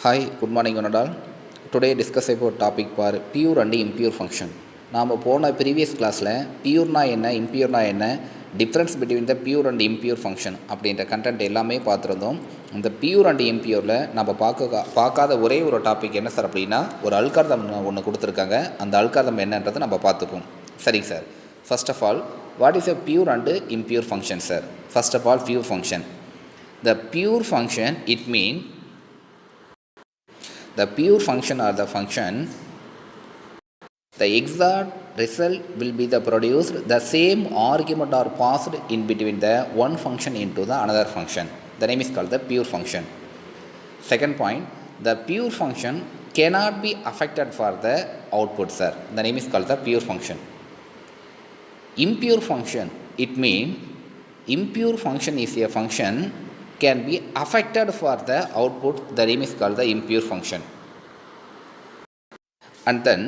Hi, good morning one and all. Today discuss about topic for pure and impure function. நாம் போன previous கிளாஸில் பியூர்னா என்ன இம்பியூர்னா என்ன difference between the pure and impure function அப்படின்ற content எல்லாமே பார்த்துருந்தோம். இந்த பியூர் அண்ட் இம்பியூரில் நம்ம பார்க்காத ஒரே ஒரு டாபிக் என்ன சார் அப்படின்னா ஒரு அல்காரிதம் ஒன்று கொடுத்துருக்காங்க. அந்த அல்காரிதம் என்னன்றதை நம்ம பார்த்துப்போம். சரிங்க sir. First of all what is a pure and impure function sir? First of all pure function. The pure function, it means the pure function or the function, the exact result will be the produced, the same argument are passed in between the one function into the another function. The name is called the pure function. Second point, the pure function cannot be affected for the output, sir. The name is called the pure function. Impure function, it means impure function is a function can be affected for the output. The name is called the impure function. And then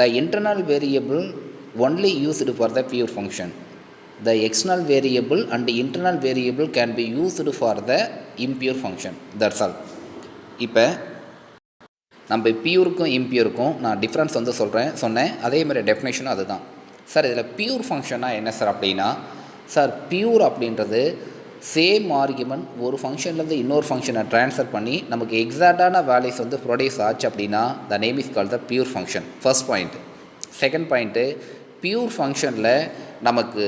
the internal variable only used for the pure function. The external variable and the internal variable can be used for the impure function. That's all. இப்போ நம்ம பியூருக்கும் இம்பியூருக்கும் நான் difference வந்து சொன்னேன் அதே மாதிரி டெஃபினேஷனும் அதுதான் sir. இதில் pure ஃபங்க்ஷனாக என்ன சார் அப்படின்னா, சார் பியூர் அப்படின்றது சேம் ஆர்குமெண்ட் ஒரு ஃபங்க்ஷன்லேருந்து இன்னொரு ஃபங்க்ஷனை ட்ரான்ஸ்ஃபர் பண்ணி நமக்கு எக்ஸாக்டான வேல்யூஸ் வந்து ப்ரொடியூஸ் ஆச்சு அப்படின்னா த name is called the pure function. First point. Second point, pure ஃபங்க்ஷனில் நமக்கு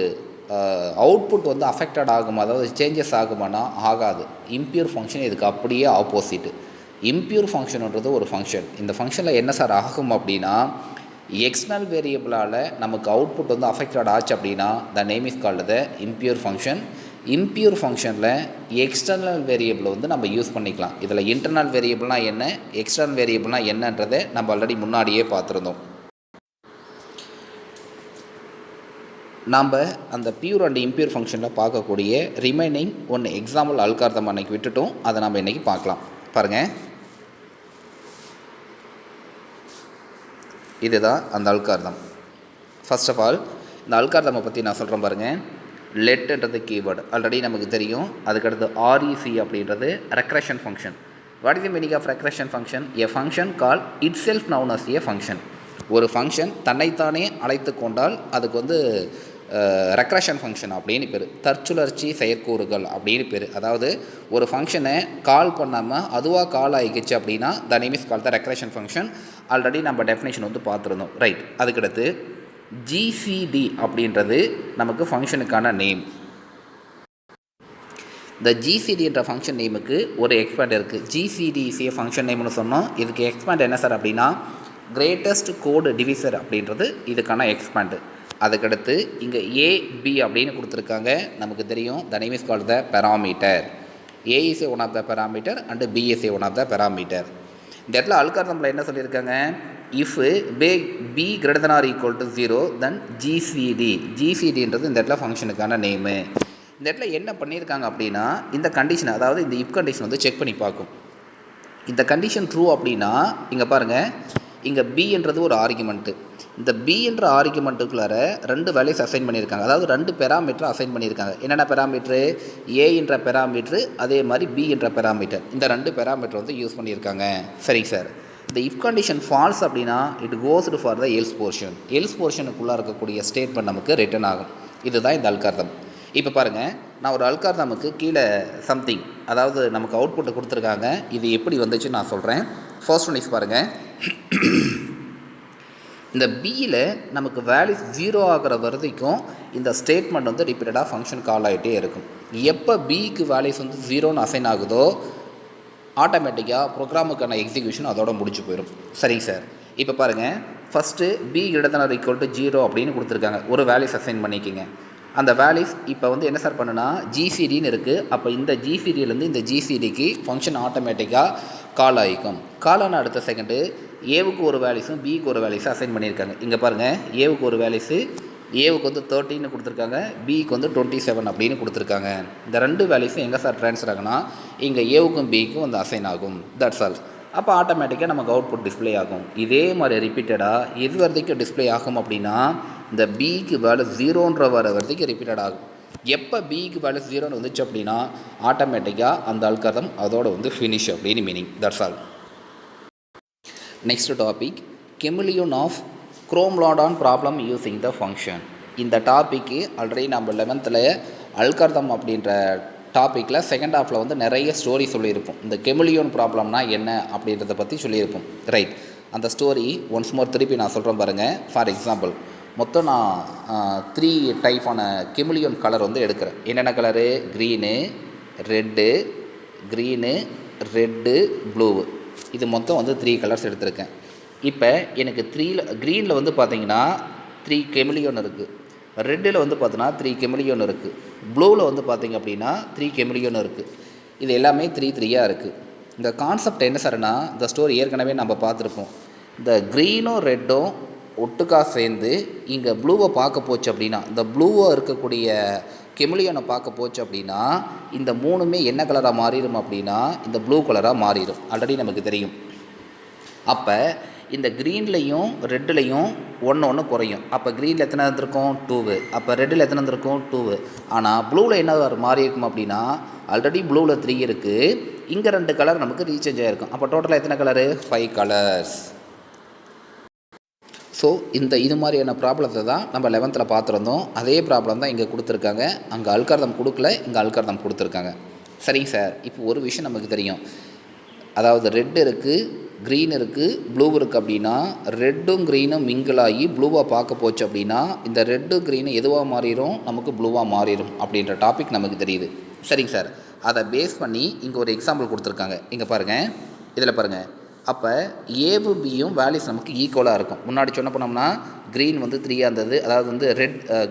அவுட்புட் வந்து அஃபெக்டட் ஆகுமா, அதாவது சேஞ்சஸ் ஆகுமானா ஆகாது. இம்பியூர் ஃபங்க்ஷன் இதுக்கு அப்படியே ஆப்போசிட்டு. இம்பியூர் ஃபங்க்ஷன்ன்றது ஒரு ஃபங்க்ஷன். இந்த ஃபங்க்ஷனில் என்ன சார் ஆகும் அப்படின்னா, எக்ஸ்டர்னல் வேரியபிளால் நமக்கு அவுட்புட் வந்து அஃபெக்டட் ஆச்சு அப்படின்னா த name is called the impure function. Impure ஃபங்க்ஷனில் எக்ஸ்டர்னல் வேரியபிள் வந்து நம்ம யூஸ் பண்ணிக்கலாம். இதில் இன்டர்னல் வேரியபிள்னால் என்ன, எக்ஸ்டர்னல் வேரியபிள்னால் என்னன்றதை நம்ம ஆல்ரெடி முன்னாடியே பார்த்துருந்தோம். நாம் அந்த பியூர் அண்ட் இம்பியூர் ஃபங்க்ஷனில் பார்க்கக்கூடிய ரிமைனிங் ஒன்று எக்ஸாம்பிள் அல்காரிதம் அன்றைக்கி விட்டுட்டோம். அதை நம்ம இன்றைக்கி பார்க்கலாம். பாருங்கள், இதுதான் அந்த அல்காரிதம். ஃபர்ஸ்ட் ஆஃப் ஆல் இந்த அல்காரிதமை பற்றி நான் சொல்கிறேன் பாருங்கள். லெட்ன்றது கீவேர்டு ஆல்ரெடி நமக்கு தெரியும். அதுக்கடுத்து ஆர்இசி அப்படின்றது regression function. What is the meaning of regression function? A function call it self known as a function. ஒரு ஃபங்க்ஷன் தன்னைத்தானே அழைத்து கொண்டால் அதுக்கு வந்து ரெக்ரெஷன் ஃபங்க்ஷன் அப்படின்னு பேர். தற்சுழற்சி செயற்கூறுகள் அப்படின்னு பேர். அதாவது ஒரு ஃபங்க்ஷனை கால் பண்ணாமல் அதுவாக கால் ஆகிக்கிச்சு அப்படின்னா த name is call the regression function. Already நம்ம டெஃபினேஷன் வந்து பார்த்துருந்தோம். ரைட். அதுக்கடுத்து ஜிசிடி அப்படின்றது நமக்கு ஃபங்க்ஷனுக்கான நேம். இந்த ஜிசிடி என்ற ஃபங்க்ஷன் நேமுக்கு ஒரு எக்ஸ்பேண்ட் இருக்குது. ஜிசிடி இஸ் ஏ ஃபங்க்ஷன் நேம்னு சொன்னோம். இதுக்கு எக்ஸ்பேண்ட் என்ன சார் அப்படின்னா கிரேட்டஸ்ட் கோடு டிவிசர் அப்படின்றது இதுக்கான எக்ஸ்பேண்டு. அதுக்கடுத்து இங்கே ஏபி அப்படின்னு கொடுத்துருக்காங்க. நமக்கு தெரியும் the name is called the parameter. A is one of the parameter and b is one of the parameter. இந்த இடத்துல அல்காரிதமில் என்ன சொல்லியிருக்காங்க, if b greater then or equal to 0 then GCD. ஜிசிடின்றது இந்த இடத்துல ஃபங்க்ஷனுக்கான நேமு. இந்த இடத்துல என்ன பண்ணியிருக்காங்க அப்படின்னா இந்த கண்டிஷன், அதாவது இந்த இஃப் கண்டிஷன் வந்து செக் பண்ணி பார்க்கும். இந்த கண்டிஷன் ட்ரூ அப்படின்னா இங்கே பாருங்கள், இங்கே பின்றது ஒரு ஆர்குமெண்ட்டு. இந்த பி என்ற ஆர்குமெண்ட்டுக்குள்ளார ரெண்டு வேல்யூஸ் அசைன் பண்ணியிருக்காங்க. அதாவது ரெண்டு பெராமீட்டர் அசைன் பண்ணியிருக்காங்க. என்னென்ன பெராமீட்ரு? ஏ என்ற பெராமீட்ரு, அதே மாதிரி பி என்ற பெராமீட்டர். இந்த ரெண்டு பெராமீட்டர் வந்து யூஸ் பண்ணியிருக்காங்க. சரி சார். இந்த இஃப் கண்டிஷன் ஃபால்ஸ் அப்படின்னா it goes for the else portion. Else போர்ஷனுக்குள்ளே இருக்கக்கூடிய ஸ்டேட்மெண்ட் நமக்கு ரிட்டர்ன் ஆகும். இதுதான் இந்த அல்காரிதம். இப்போ பாருங்கள், நான் ஒரு அல்காரிதமுக்கு கீழே சம்திங், அதாவது நமக்கு அவுட்புட்டை கொடுத்துருக்காங்க. இது எப்படி வந்துச்சுன்னு நான் சொல்கிறேன். ஃபர்ஸ்ட் ஒன் இஸ் பாருங்கள். இந்த பியில் நமக்கு வேல்யூஸ் 0 ஆகிற வரைக்கும் இந்த ஸ்டேட்மெண்ட் வந்து ரிப்பீட்டடாக ஃபங்க்ஷன் கால் ஆகிட்டே இருக்கும். எப்போ பிக்கு வேல்யூஸ் வந்து 0ன்னு அசைன் ஆகுதோ ஆட்டோமேட்டிக்காக ப்ரோக்ராமுக்கான எக்ஸிக்யூஷன் அதோட முடிச்சு போயிடும். சரிங்க சார். இப்போ பாருங்கள், first b greater then or equal to 0 அப்படின்னு கொடுத்துருக்காங்க. ஒரு வேல்யூஸ் அசைன் பண்ணிக்கிங்க. அந்த வேல்யூஸ் இப்போ வந்து என்ன சார் பண்ணுன்னா ஜிசிடின்னு இருக்குது. அப்போ இந்த ஜிசிடியிலேருந்து இந்த ஜிசிடிக்கு ஃபங்க்ஷன் ஆட்டோமேட்டிக்காக கால் ஆகிக்கும். கால் ஆன அடுத்த செகண்டு ஏவுக்கு ஒரு வேல்யூஸும் பிக்கு ஒரு வேல்யூஸும் அசைன் பண்ணியிருக்காங்க. இங்கே பாருங்கள், ஏவுக்கு ஒரு வேல்யூஸு, ஏவுக்கு வந்து 13 கொடுத்துருக்காங்க, பிக்கு வந்து 27 அப்படின்னு கொடுத்துருக்காங்க. இந்த ரெண்டு வேல்யூஸும் எங்கே சார் ட்ரான்ஸ்ஃபர் ஆகுனா இங்கே ஏவுக்கும் பிக்கும் வந்து அசைன் ஆகும். That's all. அப்போ ஆட்டோமேட்டிக்காக நமக்கு அவுட்புட் டிஸ்பிளே ஆகும். இதே மாதிரி ரிப்பீட்டடாக எது வரைக்கும் டிஸ்பிளே ஆகும் அப்படின்னா இந்த பிக்கு வேல்யூ 0ன்ற வர வரைக்கும் ரிப்பீட்டட் ஆகும். எப்போ பிக்கு வேல்யூ 0ன்னு வந்துச்சு அப்படின்னா ஆட்டோமேட்டிக்காக அந்த அல்காரிதம் அதோட வந்து ஃபினிஷ் அப்படின்னு meaning. That's all. Next topic கெமிலியன் ஆஃப் குரோம்-லாடான் ப்ராப்ளம் யூஸிங் த ஃபங்க்ஷன். இந்த டாப்பிக்கு ஆல்ரெடி நம்ம 11th அல்காரிதம் அப்படின்ற டாப்பிக்கில் செகண்ட் ஹாஃபில் வந்து நிறைய ஸ்டோரி சொல்லியிருப்போம். இந்த கெமிலியன் ப்ராப்ளம்னா என்ன அப்படின்றத பற்றி சொல்லியிருப்போம். ரைட், அந்த ஸ்டோரி ஒன்ஸ் மோர் திருப்பி நான் சொல்கிறேன் பாருங்கள். ஃபார் எக்ஸாம்பிள், மொத்தம் நான் 3 டைப்பான கெமிலியன் கலர் வந்து எடுக்கிறேன். என்னென்ன கலரு? Green, red, blue. இது மொத்தம் வந்து 3 கலர்ஸ் எடுத்திருக்கேன். இப்போ எனக்கு க்ரீனில் வந்து பார்த்திங்கன்னா 3 கெமிலியன் இருக்குது, ரெட்டில் வந்து பார்த்தோன்னா 3 கெமிலியன் இருக்குது, ப்ளூவில் வந்து பார்த்திங்க அப்படின்னா 3 கெமிலியன் இருக்குது. இது எல்லாமே 3 இருக்குது. இந்த கான்செப்ட் என்ன சார்னா, இந்த ஸ்டோரி ஏற்கனவே நம்ம பார்த்துருப்போம். இந்த க்ரீனும் ரெட்டும் ஒட்டுக்காக சேர்ந்து இங்கே ப்ளூவை பார்க்க போச்சு அப்படின்னா, இந்த ப்ளூவாக இருக்கக்கூடிய கெமிலியனை பார்க்க போச்சு அப்படின்னா இந்த 3மே என்ன கலராக மாறிடும் அப்படின்னா இந்த ப்ளூ கலராக மாறிடும். ஆல்ரெடி நமக்கு தெரியும். அப்போ இந்த க்ரீன்லேயும் ரெட்டுலேயும் ஒன்று குறையும். அப்போ க்ரீனில் எத்தனை இருந்திருக்கும்? 2. அப்போ ரெட்டில் எத்தனை இருந்திருக்கும்? 2. ஆனால் ப்ளூவில் என்ன மாறி இருக்கும் அப்படின்னா ஆல்ரெடி ப்ளூவில் 3 இருக்குது, இங்கே 2 கலர் நமக்கு ரீசேஞ்ச் ஆகிருக்கும். அப்போ டோட்டலாக எத்தனை கலரு? 5 கலர்ஸ். ஸோ இது மாதிரியான ப்ராப்ளத்தை தான் நம்ம 11th பார்த்துருந்தோம். அதே ப்ராப்ளம் தான் இங்கே கொடுத்துருக்காங்க. அங்கே அல்காரிதம் கொடுக்கல, இங்கே அல்காரிதம் கொடுத்துருக்காங்க. சரிங்க சார், இப்போ ஒரு விஷயம் நமக்கு தெரியும். அதாவது ரெட் இருக்குது, க்ரீன் இருக்குது, ப்ளூ இருக்குது அப்படின்னா ரெட்டும் க்ரீனும் மிங்கிள் ஆகி ப்ளூவாக பார்க்க போச்சு அப்படின்னா இந்த ரெட்டு க்ரீனு எதுவாக மாறிடும்? நமக்கு ப்ளூவாக மாறிடும் அப்படின்ற டாபிக் நமக்கு தெரியுது. சரிங்க சார், அதை பேஸ் பண்ணி இங்கே ஒரு எக்ஸாம்பிள் கொடுத்துருக்காங்க. இங்கே பாருங்கள், இதில் பாருங்கள். அப்போ ஏவும் பியும் வேல்யூஸ் நமக்கு ஈக்குவலாக இருக்கும். முன்னாடி சொன்ன போனோம்னா க்ரீன் வந்து 3 இருந்தது, அதாவது வந்து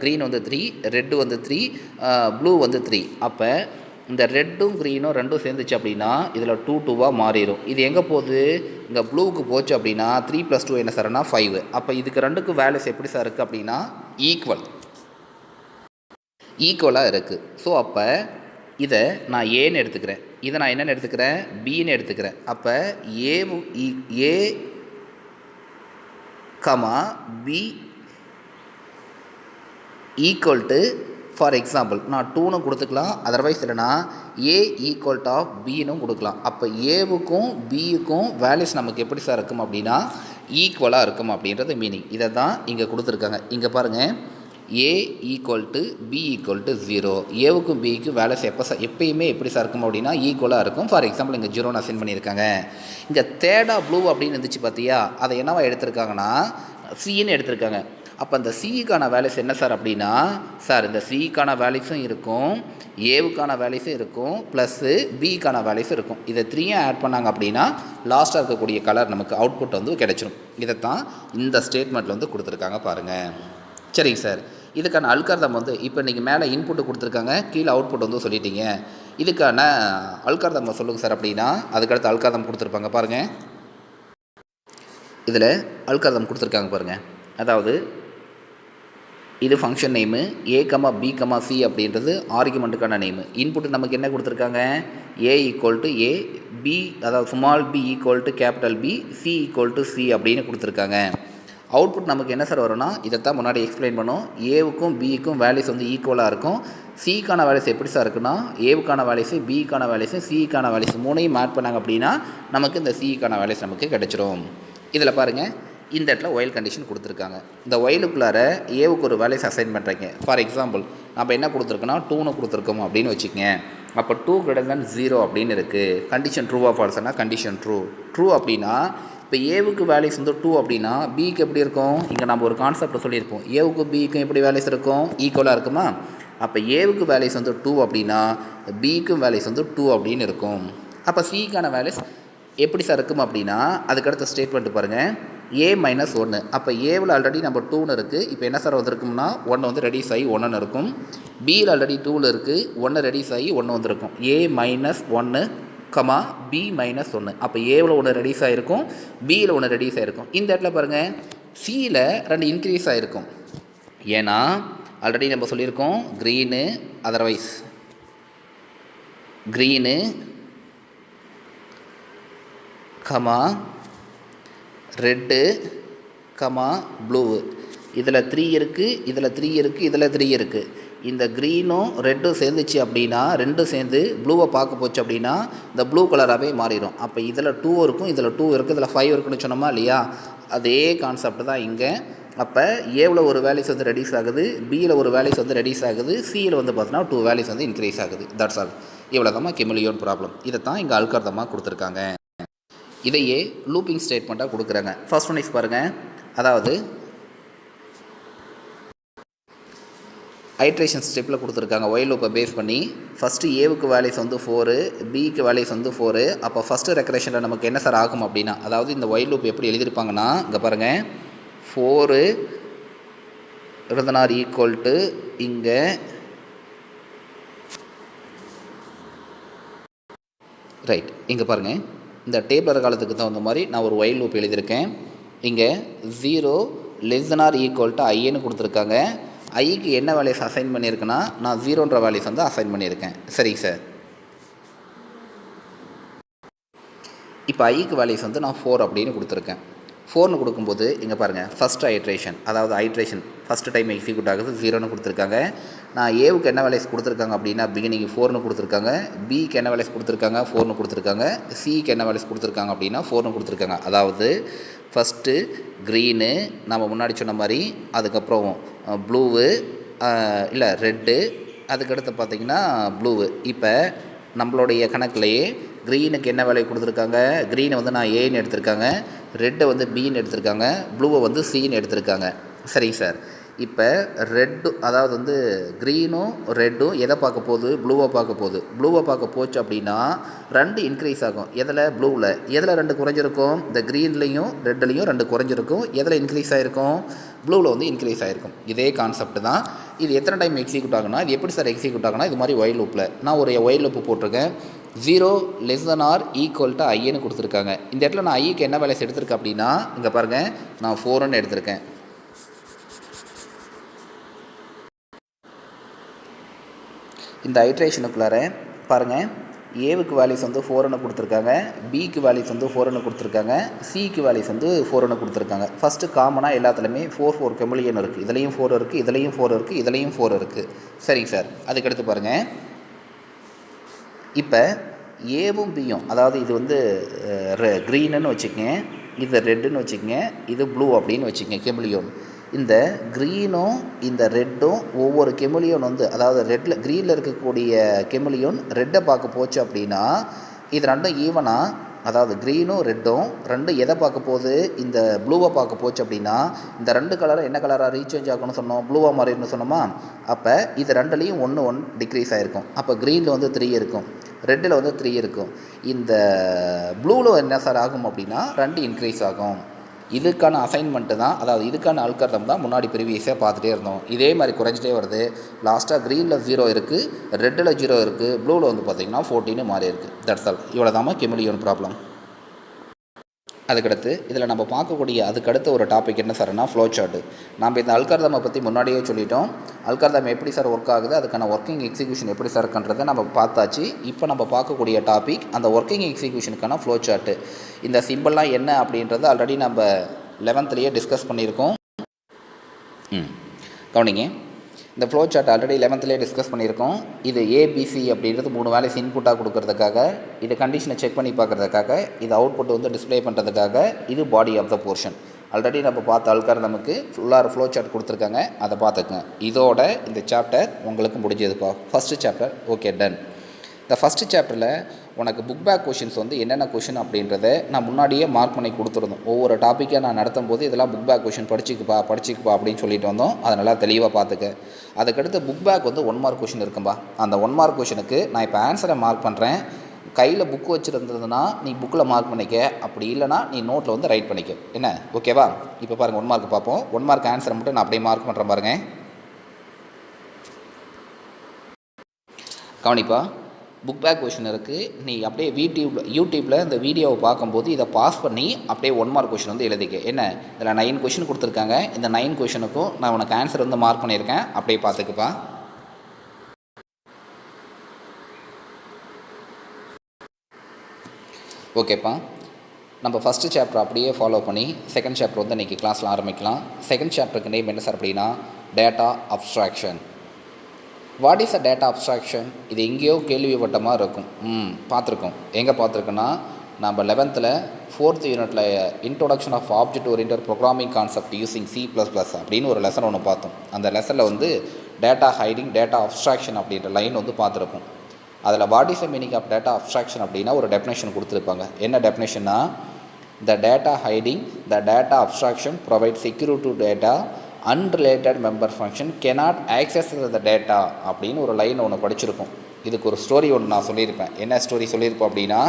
க்ரீன் வந்து 3, ரெட்டு வந்து 3, ப்ளூ வந்து 3. அப்போ இந்த ரெட்டும் க்ரீனும் ரெண்டும் சேர்ந்துச்சு அப்படின்னா இதில் 2 மாறிடும். இது எங்கே போகுது? இங்கே ப்ளூவுக்கு போச்சு அப்படின்னா 3 + 2 என்ன சார்னா 5. அப்போ இதுக்கு ரெண்டுக்கும் வேல்யூஸ் எப்படி சார் இருக்குது அப்படின்னா ஈக்குவலாக இருக்குது. ஸோ அப்போ இதை நான் ஏன்னு எடுத்துக்கிறேன், இதை நான் என்னென்னு எடுத்துக்கிறேன்? பின்னு எடுத்துக்கிறேன். அப்போ a comma b equal to, for example நான் 2ன்னு கொடுத்துக்கலாம், அதர்வைஸ் இல்லைனா ஏ ஈக்குவல் டு ஆஃப் பின்னு கொடுக்கலாம். அப்போ ஏவுக்கும் பியுக்கும் வேல்யூஸ் நமக்கு எப்படி சார் இருக்கும் அப்படின்னா ஈக்குவலாக இருக்கும் அப்படின்றது மீனிங். இதை தான் இங்கே கொடுத்துருக்காங்க. இங்கே பாருங்கள், a equal to b equal to 0. ஏவுக்கும் பிக்கும் வேல்யூஸ் எப்பயுமே எப்படி சார் இருக்கும் அப்படின்னா ஈக்குவலாக இருக்கும். ஃபார் எக்ஸாம்பிள் இங்கே 0 நான் சென்ட் பண்ணியிருக்காங்க. இங்கே தேர்டாக ப்ளூ அப்படின்னு இருந்துச்சு பார்த்தியா, அதை என்னவா எடுத்திருக்காங்கன்னா சின்னு எடுத்திருக்காங்க. அப்போ அந்த சிக்கான வேல்யூஸ் என்ன சார் அப்படின்னா, சார் இந்த சிக்கான வேல்யூஸும் இருக்கும், ஏவுக்கான வேல்யூஸும் இருக்கும், ப்ளஸ்ஸு பிக்கான வேல்யூஸும் இருக்கும். இதை 3யும் ஆட் பண்ணாங்க அப்படின்னா லாஸ்ட்டாக இருக்கக்கூடிய கலர் நமக்கு அவுட்புட் வந்து கிடச்சிடும். இதைத்தான் இந்த ஸ்டேட்மெண்ட்டில் வந்து கொடுத்துருக்காங்க பாருங்கள். சரிங்க சார், இதுக்கான அல்காரிதம் வந்து இப்போ நீங்கள் மேலே இன்புட்டு கொடுத்துருக்காங்க, கீழே அவுட்புட் வந்து சொல்லிட்டீங்க. இதுக்கான அல்காரிதம் சொல்லுங்கள் சார் அப்படின்னா அதுக்கடுத்து அல்காரிதம் கொடுத்துருப்பாங்க பாருங்கள். இதில் அல்காரிதம் கொடுத்துருக்காங்க பாருங்கள். அதாவது இது function name, a comma b comma c அப்படின்றது ஆர்குமெண்ட்டுக்கான நேமு. இன்புட்டு நமக்கு என்ன கொடுத்துருக்காங்க? A equal to a, b அதாவது small b equal to capital b, c equal to c அப்படின்னு கொடுத்துருக்காங்க. அவுட்புட் நமக்கு என்ன சார் வரும்னா இதைத்தான் முன்னாடி எக்ஸ்பிளைன் பண்ணோம். ஏவுக்கும் பிக்கும் வேல்யூஸ் வந்து ஈக்குவலாக இருக்கும். சிக்கான வேல்யூஸ் எப்படி சார் இருக்குன்னா ஏவுக்கான வேல்யூஸு, பிக்கான வேல்யூஸு, சிக்கான வேல்யூஸ் 3யும் ஆட் பண்ணாங்க அப்படின்னா நமக்கு இந்த சிக்கான வேல்யூஸ் நமக்கு கிடச்சிரும். இதில் பாருங்கள், இந்த இடத்துல ஒயில் கண்டிஷன் கொடுத்துருக்காங்க. இந்த ஒயிலுக்குள்ளார ஏவுக்கு ஒரு வேல்யூஸ் அசைன் பண்ணுறீங்க. ஃபார் எக்ஸாம்பிள் நம்ம என்ன கொடுத்துருக்கோன்னா 2ன்னு கொடுத்துருக்கோம் அப்படின்னு வச்சுக்கோங்க. அப்போ 2 > 0 அப்படின்னு இருக்குது. கண்டிஷன் ட்ரூவாக ஃபால்ஸ்னா கண்டிஷன் ட்ரூ அப்படின்னா இப்போ ஏவுக்கு வேல்யூஸ் வந்து 2 அப்படின்னா பிக்கு எப்படி இருக்கும்? இங்கே நம்ம ஒரு கான்செப்ட் சொல்லியிருப்போம், ஏவுக்கு பிக்கும் எப்படி வேல்யூஸ் இருக்கும்? ஈக்குவலாக இருக்குமா? அப்போ ஏவுக்கு வேல்யூஸ் வந்து 2 அப்படின்னா பிக்கும் வேல்யூஸ் வந்து 2 அப்படின்னு இருக்கும். அப்போ சிக்கான வேல்யூஸ் எப்படி சார் இருக்கும் அப்படின்னா அதுக்கடுத்த ஸ்டேட்மெண்ட் பாருங்கள், ஏ மைனஸ் 1. அப்போ ஏவில் ஆல்ரெடி நம்ம 2ன்னு இருக்குது. இப்போ என்ன சார் வந்திருக்கும்னா 1 வந்து ரெடியூஸ் ஆகி 1ன்னு இருக்கும். பியில் ஆல்ரெடி 2ல் இருக்குது, 1 ரெடியூஸ் ஆகி 1 வந்திருக்கும். ஏ மைனஸ் 1 கமா பி மைனஸ் 1. அப்போ ஏவில் 1 ரெடியூஸ் ஆகிருக்கும், பியில் 1 ரெடியூஸ் ஆகிருக்கும். இந்த இடத்துல பாருங்கள், சியில் 2 இன்க்ரீஸ் ஆகிருக்கும். ஏன்னா ஆல்ரெடி நம்ம சொல்லியிருக்கோம் green, otherwise green comma red comma blue. இதில் 3 இருக்குது, இதில் 3 இருக்குது, இதில் 3 இருக்குது. இந்த க்ரீனும் ரெட்டும் சேர்ந்துச்சு அப்படின்னா, ரெண்டும் சேர்ந்து ப்ளூவை பார்க்க போச்சு அப்படின்னா இந்த ப்ளூ கலராகவே மாறிடும். அப்போ இதில் 2 இருக்கும், இதில் 2 இருக்குது, இதில் 5 இருக்குன்னு சொன்னோமா இல்லையா? அதே கான்செப்ட் தான் இங்கே. அப்போ ஏவில் ஒரு வேல்யூஸ் வந்து ரெடியூஸ் ஆகுது, பியில் ஒரு வேல்யூஸ் வந்து ரெடியூஸ் ஆகுது, சியில் வந்து பார்த்தீங்கன்னா 2 வேல்யூஸ் வந்து இன்க்ரீஸ் ஆகுது. That's all. இவ்வளோ தான் கிமிலியோன் ப்ராப்ளம். இதை தான் இங்கே அல்காரிதமாக கொடுத்துருக்காங்க. இதையே லூப்பிங் ஸ்டேட்மெண்ட்டாக கொடுக்குறாங்க. ஃபர்ஸ்ட் ஒன் இஸ் பாருங்கள், அதாவது ஐட்ரேஷன் ஸ்டெப்பில் கொடுத்துருக்காங்க. ஒயில் லூப்பை பேஸ் பண்ணி ஃபஸ்ட்டு ஏவுக்கு வேல்யூஸ் வந்து 4, பிக்கு வேல்யூஸ் வந்து 4. அப்போ ஃபஸ்ட்டு ரெக்கரேஷனில் நமக்கு என்ன சார் ஆகும் அப்படின்னா, அதாவது இந்த ஒயில் லூப் எப்படி எழுதியிருப்பாங்கன்னா, இங்கே பாருங்கள், 4 இருந்தனார் ஈக்குவல் டு இங்கே ரைட். இங்கே பாருங்கள், இந்த டேபிளர் காலத்துக்கு தகுந்த மாதிரி நான் ஒரு ஒயில் லூப் எழுதியிருக்கேன். இங்கே 0 லெஸ்தனார் ஈக்குவல் டு ஐன்னு கொடுத்துருக்காங்க. ஐக்கு என்ன வேல்யூஸ் அசைன் பண்ணியிருக்கேன்னா, நான் 0ன்ற வேல்யூஸ் வந்து அசைன் பண்ணியிருக்கேன். சரிங்க சார். இப்போ ஐக்கு வேல்யூஸ் வந்து நான் 4 அப்படின்னு கொடுத்துருக்கேன். 4னு கொடுக்கும்போது இங்கே பாருங்கள், ஃபஸ்ட் ஐட்ரேஷன், அதாவது ஐட்ரேஷன் ஃபஸ்ட்டு டைம் எக்ஸிக்யூட் ஆகுது 0ன்னு கொடுத்துருக்காங்க. நான் ஏவுக்கு என்ன வேல்யூஸ் கொடுத்துருக்காங்க அப்படின்னா, பிகினிங் 4ன்னு கொடுத்துருக்காங்க, பிக்கு என்ன வேல்யூஸ் கொடுத்துருக்காங்க 4ன்னு கொடுத்துருக்காங்க, சிக்கு என்ன வேல்யூஸ் கொடுத்துருக்காங்க அப்படின்னா 4ன்னு கொடுத்துருக்காங்க. அதாவது ஃபஸ்ட்டு க்ரீனு நம்ம முன்னாடி சொன்ன மாதிரி, அதுக்கப்புறம் ப்ளூவு இல்லை ரெட்டு, அதுக்கடுத்து பார்த்திங்கன்னா ப்ளூவு. இப்போ நம்மளுடைய கணக்குலையே க்ரீனுக்கு என்ன வேல்யூ கொடுத்துருக்காங்க, க்ரீனை வந்து நான் ஏன்னு எடுத்திருக்காங்க, ரெட்டை வந்து பின்னு எடுத்திருக்காங்க, ப்ளூவை வந்து சின்னு எடுத்திருக்காங்க. சரிங்க சார். இப்போ ரெட்டு, அதாவது வந்து க்ரீனும் ரெட்டும் எதை பார்க்க போகுது, ப்ளூவை பார்க்க போகுது. ப்ளூவை பார்க்க போச்சு அப்படின்னா 2 இன்க்ரீஸ் ஆகும். எதில், ப்ளூவில். எதில் 2 குறைஞ்சிருக்கும், இந்த க்ரீன்லேயும் ரெட்லேயும் 2 குறைஞ்சிருக்கும். எதில் இன்க்ரீஸ் ஆகிருக்கும், ப்ளூவில் வந்து இன்க்ரீஸ் ஆகிருக்கும். இதே கான்செப்ட் தான். இது எத்தனை டைம் எக்ஸிக்யூட் ஆகுனா, இது எப்படி சார் எக்ஸிக்யூட் ஆகுனா, இது மாதிரி ஒயில் லூப்பில் நான் ஒரு ஒயில் லூப்பு போட்டிருக்கேன். 0 லெஸ்தனார் ஈக்குவல் டு ஐன்னு கொடுத்துருக்காங்க. இந்த இடத்துல நான் ஐக்கு என்ன வேல்யூஸ் எடுத்திருக்கேன் அப்படின்னா, இங்கே பாருங்கள், நான் 4ன்னு எடுத்திருக்கேன். இந்த ஐட்ரேஷனுக்குள்ளார பாருங்கள், ஏவுக்கு வேல்யூஸ் வந்து 4ன்னு கொடுத்துருக்காங்க, பிக்கு வேல்யூஸ் வந்து 4ன்னு கொடுத்துருக்காங்க, சிக்கு வேல்யூஸ் வந்து 4ன்னு கொடுத்துருக்காங்க. ஃபஸ்ட்டு காமனாக எல்லாத்துலேயுமே 4 கெமிலியன் இருக்குது. இதுலேயும் 4 இருக்குது, இதுலேயும் 4 இருக்குது, இதுலேயும் 4 இருக்குது. சரிங்க சார். அதுக்கடுத்து பாருங்கள், இப்போ ஏவும் பியும், அதாவது இது வந்து க்ரீனுன்னு வச்சுக்கங்க, இது ரெட்டுன்னு வச்சுக்கங்க, இது ப்ளூ அப்படின்னு வச்சுக்கங்க கெமிலியோன். இந்த க்ரீனும் இந்த ரெட்டும் ஒவ்வொரு கெமிலியோன் வந்து, அதாவது ரெட்டில் க்ரீனில் இருக்கக்கூடிய கெமிலியோன் ரெட்டை பார்க்க போச்சு அப்படின்னா, இது 2 ஈவனாக, அதாவது க்ரீனும் ரெட்டும் 2 எதை பார்க்க போகுது, இந்த ப்ளூவை பார்க்க போச்சு அப்படின்னா, இந்த 2 கலரை என்ன கலராக ரீசேஞ்ச் ஆகணும்னு சொன்னோம், ப்ளூவாக மாறிடணும்னு சொன்னோமா. அப்போ இது 2லேயும் 1 டிக்ரீஸ் ஆகிருக்கும். அப்போ க்ரீனில் வந்து 3 இருக்கும், ரெட்டில் வந்து 3 இருக்கும். இந்த ப்ளூவில் என்ன சார் ஆகும் அப்படின்னா 2 இன்க்ரீஸ் ஆகும். இதுக்கான அசைன்மெண்ட்டு தான், அதாவது இதுக்கான அல்காரிதம் தான் முன்னாடி ப்ரீவியஸாக பார்த்துட்டே இருந்தோம். இதே மாதிரி குறைஞ்சிட்டே வருது. லாஸ்ட்டாக க்ரீனில் 0 இருக்குது, ரெட்டில் 0 இருக்குது, ப்ளூவில் வந்து பார்த்திங்கன்னா 14 மாறி இருக்குது. That's all. இவ்வளோ தான் கெமிலியோன் ப்ராப்ளம். அதுக்கடுத்து இதில் நம்ம பார்க்கக்கூடிய அதுக்கடுத்த ஒரு டாபிக் என்ன சார்னா, ஃப்ளோ சார்ட்டு. நம்ம இந்த அல்காரிதமை பற்றி முன்னாடியே சொல்லிட்டோம். அல்காரிதம் எப்படி சார் ஒர்க் ஆகுது, அதுக்கான ஒர்க்கிங் எக்ஸிக்யூஷன் எப்படி சார் இருக்குன்றதை நம்ம பார்த்தாச்சு. இப்போ நம்ம பார்க்கக்கூடிய டாபிக் அந்த ஒர்க்கிங் எக்ஸிக்யூஷனுக்கான ஃப்ளோ சார்ட்டு. இந்த சிம்பிள்லாம் என்ன அப்படின்றத ஆல்ரெடி நம்ம 11th டிஸ்கஸ் பண்ணியிருக்கோம். கவனிங்க, இந்த flow chart already 11th discuss பண்ணியிருக்கோம். இது ஏபிசி அப்படின்றது 3 வேல்யூஸ் இன்புட்டாக கொடுக்கறதுக்காக, இது கண்டிஷனை செக் பண்ணி பார்க்குறதுக்காக, இது அவுட்புட் வந்து டிஸ்பிளே பண்ணுறதுக்காக, இது body of the portion. Already நம்ம பார்த்த அல்காரிதமுக்கு ஃபுல்லாக ஃப்ளோ சார்ட் கொடுத்துருக்காங்க, அதை பார்த்துக்குங்க. இதோட இந்த சாப்டர் உங்களுக்கு முடிஞ்சதுப்பா. First chapter okay done. இந்த ஃபஸ்ட்டு சாப்டரில் உனக்கு புக் பேக் கொஷின்ஸ் வந்து என்னென்ன கொஷின் அப்படின்றத நான் முன்னாடியே மார்க் பண்ணி கொடுத்துருந்தோம். ஒவ்வொரு டாப்பிக்காக நான் நடத்தும் போது இதெல்லாம் புக் பேக் கொஷின் படிச்சுக்குப்பா அப்படின்னு சொல்லிட்டு வந்தோம். அதை நல்லா தெளிவாக பார்த்துக்க. அதுக்கடுத்து புக் பேக் வந்து 1 மார்க் கொஷின் இருக்கும்பா. அந்த 1 மார்க் கொஷினுக்கு நான் இப்போ ஆன்சரை மார்க் பண்ணுறேன். கையில் புக்கு வச்சுருந்ததுன்னா நீ புக்கில் மார்க் பண்ணிக்க, அப்படி இல்லைனா நீ நோட்டில் வந்து ரைட் பண்ணிக்க. என்ன ஓகேவா? இப்போ பாருங்கள் 1 மார்க் பார்ப்போம். 1 மார்க் ஆன்சரை மட்டும் நான் அப்படியே மார்க் பண்ணுறேன் பாருங்கள். கவனிப்பா, புக் பேக் கொஷின் இருக்குது. நீ அப்படியே யூடியூப்பில் இந்த வீடியோவை பார்க்கும்போது இதை பாஸ் பண்ணி அப்படியே 1 மார்க் கொஷின் வந்து எழுதிக்க. என்ன, இதில் 9 கொஷின் கொடுத்துருக்காங்க. இந்த 9 கொஷினுக்கும் நான் உனக்கு ஆன்சர் வந்து மார்க் பண்ணியிருக்கேன். அப்படியே பார்த்துக்குப்பா. ஓகேப்பா, நம்ம ஃபஸ்ட்டு சாப்டர் அப்படியே ஃபாலோ பண்ணி செகண்ட் சாப்டர் வந்து இன்றைக்கி கிளாஸில் ஆரம்பிக்கலாம். செகண்ட் சாப்டருக்கு நேம் என்ன சார் அப்படின்னா, data abstraction. What is a data abstraction? இது எங்கேயோ கேள்விப்பட்ட மாதிரி இருக்கும். பார்த்துருக்கோம். எங்கே பார்த்துருக்கோன்னா, நம்ம 11th 4th யூனிட்டில் introduction of object oriented programming concept using C++ அப்படின்னு ஒரு லெசன் ஒன்று பார்த்தோம். அந்த லெசனில் வந்து டேட்டா ஹைடிங், டேட்டா அப்ஸ்ட்ராக்ஷன் அப்படின்ற லைன் வந்து பார்த்துருப்போம். அதில் what is the meaning of data abstraction அப்படின்னா ஒரு டெஃபினேஷன் கொடுத்துருப்பாங்க. என்ன டெஃபினேஷன்னா, the data hiding, the data abstraction provide security to data unrelated member function cannot access the data அப்படின்னு ஒரு லைன் ஒன்று படிச்சிருக்கோம். இதுக்கு ஒரு ஸ்டோரி ஒன்று நான் சொல்லியிருப்பேன். என்ன ஸ்டோரி சொல்லியிருப்போம் அப்படின்னா,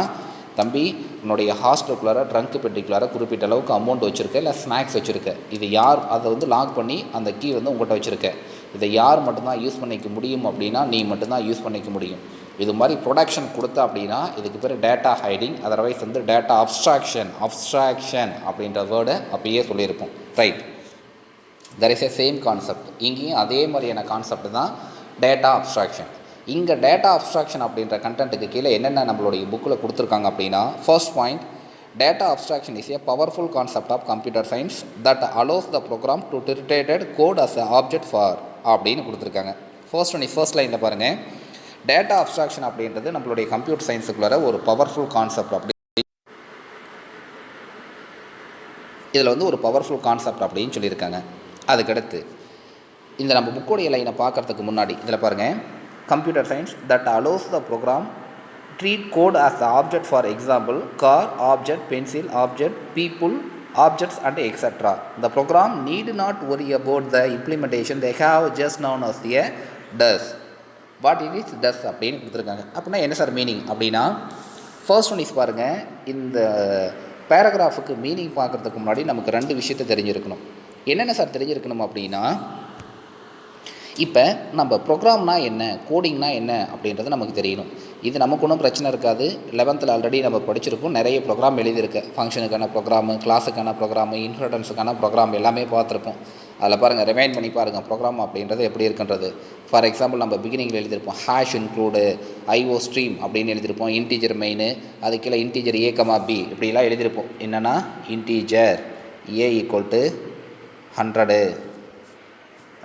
தம்பி உன்னுடைய ஹாஸ்டலுக்குள்ளார ட்ரங்க் பெட்டிக்குள்ளார குறிப்பிட்ட அளவுக்கு அமௌண்ட் வச்சுருக்க, இல்லை ஸ்நாக்ஸ் வச்சுருக்க, இது யார் அதை வந்து லாக் பண்ணி அந்த கீ வந்து உங்கள்கிட்ட வச்சுருக்க, இதை யார் மட்டும்தான் யூஸ் பண்ணிக்க முடியும் அப்படின்னா நீ மட்டும்தான் யூஸ் பண்ணிக்க முடியும். இது மாதிரி ப்ரொடக்ஷன் கொடுத்தா அப்படின்னா இதுக்கு பேர் டேட்டா ஹைடிங், அதர்வைஸ் வந்து டேட்டா அப்ஸ்ட்ராக்ஷன் அப்படின்ற வேர்டை அப்பயே சொல்லியிருப்போம். Right, that is a same concept. இங்கேயும் அதே மாதிரியான கான்செப்ட் தான் டேட்டா அப்ஸ்ட்ராக்ஷன். இங்கே டேட்டா அப்ஸ்ட்ராக்ஷன் அப்படின்ற கண்டென்ட்டுக்கு கீழே என்னென்ன நம்மளுடைய புக்கில் கொடுத்துருக்காங்க அப்படின்னா, first point, data abstraction is a powerful concept of computer science that allows the program to treated code as a object for அப்படின்னு கொடுத்துருக்காங்க. ஃபர்ஸ்ட் லைனில் பாருங்கள், டேட்டா அப்ஸ்ட்ராக்ஷன் அப்படின்றது நம்மளுடைய கம்ப்யூட்டர் சயின்ஸுக்குள்ளார ஒரு பவர்ஃபுல் கான்செப்ட். அப்படி இதில் வந்து ஒரு பவர்ஃபுல் கான்செப்ட் அப்படின்னு சொல்லியிருக்காங்க. அதுக்கடுத்து இந்த நம்ம புக்கோடைய லைனை பார்க்குறதுக்கு முன்னாடி இதில் பாருங்கள், computer science that allows the program treat code as the object, for example car object, pencil object, people objects and etcetera. The program need not worry about the implementation, they have just known as a does. What it is does அப்படின்னு கொடுத்துருக்காங்க. அப்படின்னா என்ன sir meaning அப்படின்னா, first one is பாருங்கள், இந்த பேராகிராஃபுக்கு meaning பார்க்குறதுக்கு முன்னாடி நமக்கு 2 விஷயத்தை தெரிஞ்சிருக்கணும். என்னென்ன சார் தெரிஞ்சிருக்கணும் அப்படின்னா, இப்போ நம்ம ப்ரோக்ராம்னா என்ன, கோடிங்னா என்ன அப்படின்றது நமக்கு தெரியணும். இது நமக்கு ஒன்றும் பிரச்சனை இருக்காது. 11th ஆல்ரெடி நம்ம படிச்சிருக்கோம். நிறைய ப்ரோக்ராம் எழுதியிருக்கு. ஃபங்க்ஷனுக்கான ப்ரோக்ராமு, கிளாஸுக்கான ப்ரோக்ராமு, இன்ஹெரிட்டன்ஸுக்கான ப்ரோக்ராம் எல்லாமே பார்த்துருப்போம். அதில் பாருங்கள், ரிமைண்ட் பண்ணி பாருங்கள் ப்ரோக்ராம் அப்படின்றது எப்படி இருக்குன்றது. ஃபார் எக்ஸாம்பிள் நம்ம பிகினிங்கில் எழுதியிருப்போம் ஹேஷ் இன்க்ளூடு, ஐஓ ஸ்ட்ரீம் அப்படின்னு எழுதியிருப்போம், இன்டீஜர் மெயின், அது கீழே இன்டீஜர் A, B இப்படிலாம் எழுதியிருப்போம். என்னென்னா இன்டீஜர் A = 100,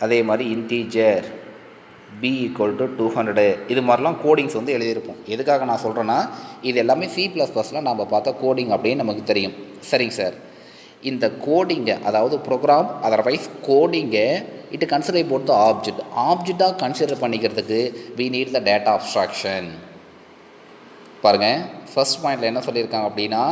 அதே மாதிரி இன்டீஜர் B = 200, இது மாதிரிலாம் கோடிங்ஸ் வந்து எழுதியிருப்போம். எதுக்காக நான் சொல்கிறேன்னா, இது எல்லாமே C++ல நம்ம பார்த்தா கோடிங் அப்படின்னு நமக்கு தெரியும். சரிங்க சார், இந்த கோடிங்கை, அதாவது ப்ரோக்ராம் அதர்வைஸ் கோடிங்கை இட் கன்சிடர் அபவுட் த ஆப்ஜெக்டாக கன்சிடர் பண்ணிக்கிறதுக்கு we need the data abstraction. பாருங்கள், ஃபர்ஸ்ட் பாயிண்டில் என்ன சொல்லியிருக்காங்க அப்படின்னா,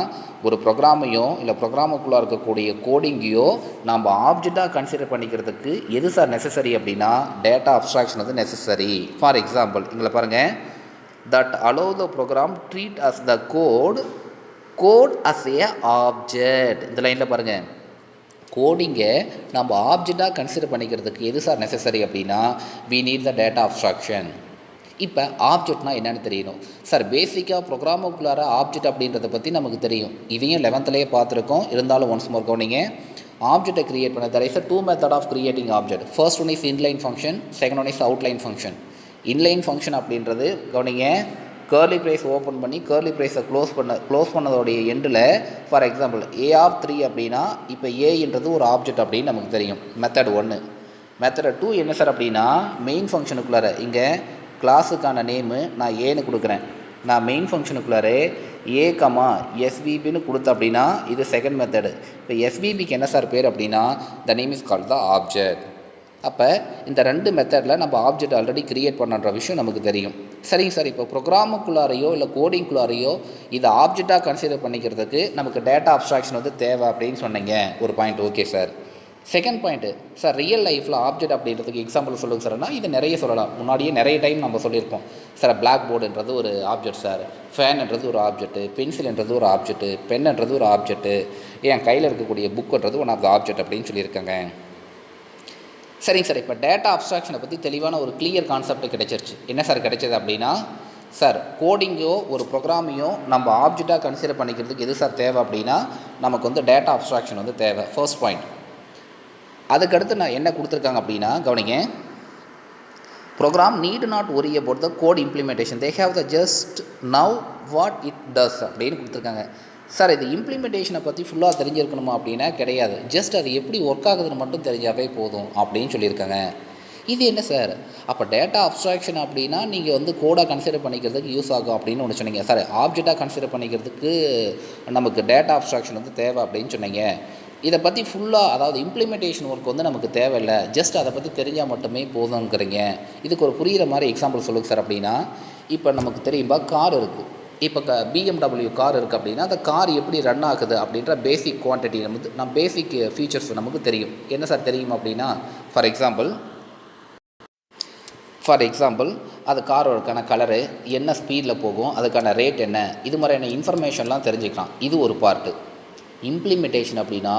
ஒரு ப்ரோக்ராமையோ இல்லை ப்ரோக்ராமுக்குள்ளே இருக்கக்கூடிய கோடிங்கையோ நம்ம ஆப்ஜெக்டாக கன்சிடர் பண்ணிக்கிறதுக்கு எது சார் நெசசரி அப்படின்னா டேட்டா அப்ஸ்ட்ராக்ஷன் வந்து நெசசரி. ஃபார் எக்ஸாம்பிள் இங்கே பாருங்கள், that allow the program treat as the code as a object. இந்த லைனில் பாருங்கள், கோடிங்கை நம்ம ஆப்ஜெக்டாக கன்சிடர் பண்ணிக்கிறதுக்கு எது சார் நெசசரி அப்படின்னா we need the data abstraction. இப்போ ஆப்ஜெக்ட்னா என்னென்னு தெரியணும் சார். பேசிக்காக ப்ரோக்ராமுக்குள்ளார ஆப்ஜெக்ட் அப்படின்றத பற்றி நமக்கு தெரியும். இதையும் 11th பார்த்துருக்கோம். இருந்தாலும் ஒன்ஸ் மோர் கவனிங்க, ஆப்ஜெக்டை க்ரியேட் பண்ண there is a 2 method of creating object. First one is inline function, second one is outline function. inline function அப்படின்றது கவனிங்க, கர்லி ப்ரைஸ் ஓப்பன் பண்ணி கர்லி ப்ரைஸை க்ளோஸ் பண்ணதோடைய எண்டில் ஃபார் எக்ஸாம்பிள் A3 அப்படின்னா இப்போ ஏன்றது ஒரு ஆப்ஜெக்ட் அப்படின்னு நமக்கு தெரியும். மெத்தட் 1. மெத்தட் 2 என்ன சார் அப்படின்னா, மெயின் ஃபங்க்ஷனுக்குள்ளார இங்கே கிளாஸுக்கான நேமு நான் ஏன்னு கொடுக்குறேன். நான் மெயின் ஃபங்க்ஷனுக்குள்ளார A, SVBன்னு கொடுத்த அப்படின்னா இது செகண்ட் மெத்தடு. இப்போ SVBக்கு என்ன சார் பேர் அப்படின்னா த name is called the object. அப்போ இந்த 2 மெத்தடில் நம்ம ஆப்ஜெக்ட் ஆல்ரெடி க்ரியேட் பண்ணுற விஷயம் நமக்கு தெரியும். சரிங்க சார், இப்போ ப்ரோக்ராமுக்குள்ளாரையோ இல்லை கோடிங்குள்ளாரையோ இதை ஆப்ஜெக்டாக கன்சிடர் பண்ணிக்கிறதுக்கு நமக்கு டேட்டா அப்ஸ்ட்ராக்ஷன் வந்து தேவை அப்படின்னு சொன்னீங்க. ஒரு point okay sir. Second point sir, real லைஃப்பில் ஆப்ஜெக்ட் அப்படின்றதுக்கு எக்ஸாம்பிள் சொல்லுங்கள் சார்னா இது நிறைய சொல்லலாம். முன்னாடியே நிறைய டைம் நம்ம சொல்லியிருப்போம் சார். பிளாக் போர்டுன்றது ஒரு ஆப்ஜெக்ட் சார், ஃபேன்ன்றது ஒரு ஆப்ஜெக்ட்டு, பென்சில்ன்றது ஒரு ஆப்ஜெக்ட்டு, பென்ன்றது ஒரு ஆப்ஜெக்ட்டு, என் கையில் இருக்கக்கூடிய புக்குன்றது ஒன் ஆஃப் த ஆப்ஜெக்ட் அப்படின்னு சொல்லியிருக்காங்க. சரிங்க சார், இப்போ டேட்டா அப்ஸ்ட்ராக்ஷனை பற்றி தெளிவான ஒரு கிளியர் கான்செப்ட் கிடைச்சிருச்சு. என்ன சார் கிடைச்சது அப்படின்னா, சார் கோடிங்கோ ஒரு ப்ரோக்ராமையோ நம்ம ஆப்ஜெக்டாக கன்சிடர் பண்ணிக்கிறதுக்கு எது சார் தேவை அப்படின்னா நமக்கு வந்து டேட்டா அப்ஸ்ட்ராக்ஷன் வந்து தேவை. First point. அதுக்கடுத்து நான் என்ன கொடுத்துருக்காங்க அப்படின்னா கவனிங்க, program need not worry about the code implementation, they have the just know what it does அப்படின்னு கொடுத்துருக்காங்க. சார் இது இம்ப்ளிமெண்டேஷனை பற்றி ஃபுல்லாக தெரிஞ்சிருக்கணுமா அப்படின்னா கிடையாது. ஜஸ்ட் அது எப்படி ஒர்க் ஆகுதுன்னு மட்டும் தெரிஞ்சாவே போதும் அப்படின்னு சொல்லியிருக்காங்க. இது என்ன சார், அப்போ டேட்டா அப்ஸ்ட்ராக்ஷன் அப்படின்னா நீங்கள் வந்து கோடாக கன்சிடர் பண்ணிக்கிறதுக்கு யூஸ் ஆகும் அப்படின்னு ஒன்று சொன்னீங்க சார். ஆப்ஜெக்டாக கன்சிடர் பண்ணிக்கிறதுக்கு நமக்கு டேட்டா அப்ஸ்ட்ராக்ஷன் வந்து தேவை அப்படின்னு சொன்னீங்க. இதை பற்றி ஃபுல்லாக, அதாவது இம்ப்ளிமெண்டேஷன் ஒர்க் வந்து நமக்கு தேவையில்லை, ஜஸ்ட் அதை பற்றி தெரிஞ்சால் மட்டுமே போதுங்கிறீங்க. இதுக்கு ஒரு புரிகிற மாதிரி எக்ஸாம்பிள் சொல்லுங்கள் சார். அப்படின்னா இப்போ நமக்கு தெரியுமா கார் இருக்குது, இப்போ BMW கார் இருக்குது அப்படின்னா அந்த கார் எப்படி ரன் ஆகுது அப்படின்ற பேசிக் குவான்டிட்டி பேசிக் ஃபீச்சர்ஸ் நமக்கு தெரியும். என்ன சார் தெரியும் அப்படின்னா, ஃபார் எக்ஸாம்பிள் அது காரோடக்கான கலரு, என்ன ஸ்பீடில் போகும், அதுக்கான ரேட் என்ன, இது மாதிரியான இன்ஃபர்மேஷன்லாம் தெரிஞ்சுக்கலாம். இது ஒரு பார்ட்டு. இம்ப்ளிமெண்டேஷன் அப்படின்னா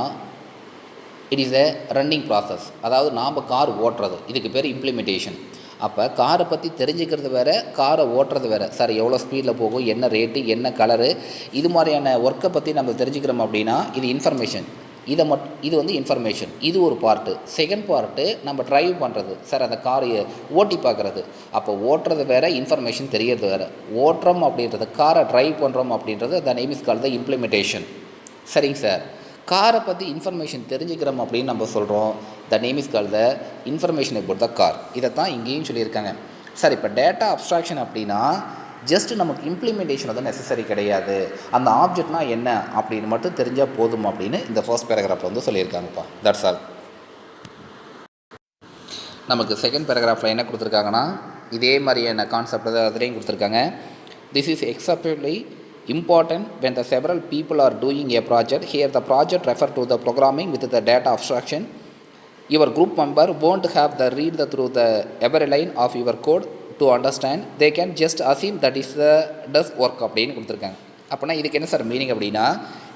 it is a running process, அதாவது நாம் கார் ஓட்டுறது, இதுக்கு பேர் இம்ப்ளிமெண்டேஷன். அப்போ காரை பற்றி தெரிஞ்சுக்கிறது வேறு, காரை ஓட்டுறது வேறு. சார் எவ்வளோ ஸ்பீடில் போகும், என்ன ரேட்டு, என்ன கலரு, இது மாதிரியான ஒர்க்கை பற்றி நம்ம தெரிஞ்சுக்கிறோம் அப்படின்னா இது இன்ஃபர்மேஷன். இது வந்து இன்ஃபர்மேஷன், இது ஒரு பார்ட்டு. செகண்ட் பார்ட்டு நம்ம ட்ரைவ் பண்ணுறது சார், அந்த காரை ஓட்டி பார்க்குறது. அப்போ ஓட்டுறது வேறு, இன்ஃபர்மேஷன் தெரியறது வேறு. ஓட்டுறோம் அப்படின்றது, காரை ட்ரைவ் பண்ணுறோம் அப்படின்றது த name is called the implementation. சரிங்க சார். காரை பற்றி இன்ஃபர்மேஷன் தெரிஞ்சுக்கிறோம் அப்படின்னு நம்ம சொல்கிறோம், த name is called the information about the car. இதை தான் இங்கேயும் சொல்லியிருக்காங்க சார். இப்போ டேட்டா அப்ஸ்ட்ராக்ஷன் அப்படின்னா ஜஸ்ட் நமக்கு இம்ப்ளிமெண்டேஷன் வந்து நெசசரி கிடையாது, அந்த ஆப்ஜெக்ட்னா என்ன அப்படின்னு மட்டும் தெரிஞ்சால் போதும் அப்படின்னு இந்த ஃபர்ஸ்ட் பேராகிராஃபில் வந்து சொல்லியிருக்காங்கப்பா. That's all. நமக்கு செகண்ட் பேராகிராஃபில் என்ன கொடுத்துருக்காங்கன்னா இதே மாதிரியான கான்செப்ட் தான் அதுலேயும் கொடுத்துருக்காங்க. This is exceptionally important when the several people are doing a project. Here the project refer to the programming with the data abstraction. Your group member won't have the read through the every line of your code to understand. They can just assume that is the does work அப்படின்னு கொடுத்துருக்காங்க. அப்படின்னா இதுக்கு என்ன sir meaning அப்படின்னா,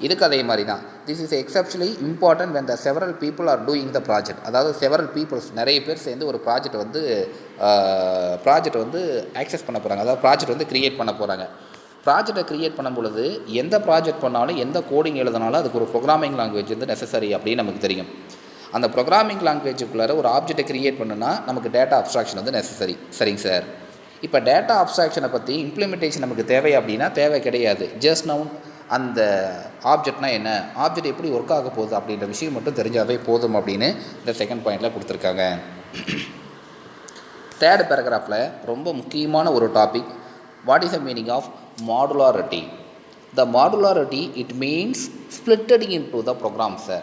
இதுக்கு அதே மாதிரி தான். This is exceptionally important when the several people are doing the project. அதாவது several peoples, நிறைய பேர் சேர்ந்து ஒரு ப்ராஜெக்ட் வந்து ஆக்சஸ் பண்ண போகிறாங்க, அதாவது ப்ராஜெக்ட் வந்து க்ரியேட் பண்ண போகிறாங்க. ப்ராஜெக்டை க்ரியேட் பண்ணும் பொழுது எந்த ப்ராஜெக்ட் பண்ணாலும், எந்த கோடிங் எழுதினாலும் அதுக்கு ஒரு ப்ரோக்ராமிங் லாங்குவேஜ் வந்து நெசசரி அப்படின்னு நமக்கு தெரியும். அந்த ப்ரோக்ராமிங் லாங்குவேஜுக்குள்ளார ஒரு ஆப்ஜெக்டை க்ரியேட் பண்ணுன்னா நமக்கு டேட்டா அப்ஸ்ட்ராக்ஷன் வந்து நெசசரி. சரிங்க சார். இப்போ டேட்டா அப்ஸ்ட்ராக்ஷனை பற்றி இம்ப்ளிமெண்டேஷன் நமக்கு தேவை அப்படின்னா தேவை கிடையாது. ஜஸ்ட் நவ் அந்த ஆப்ஜெக்ட்னா என்ன, ஆப்ஜெக்ட் எப்படி ஒர்க் ஆக போகுது அப்படின்ற விஷயம் மட்டும் தெரிஞ்சாவே போதும் அப்படின்னு இந்த செகண்ட் பாயிண்டில் கொடுத்துருக்காங்க. தேர்ட் பேராகிராஃபில் ரொம்ப முக்கியமான ஒரு topic, what is the meaning of modularity. The modularity, it means splitted into the program, sir.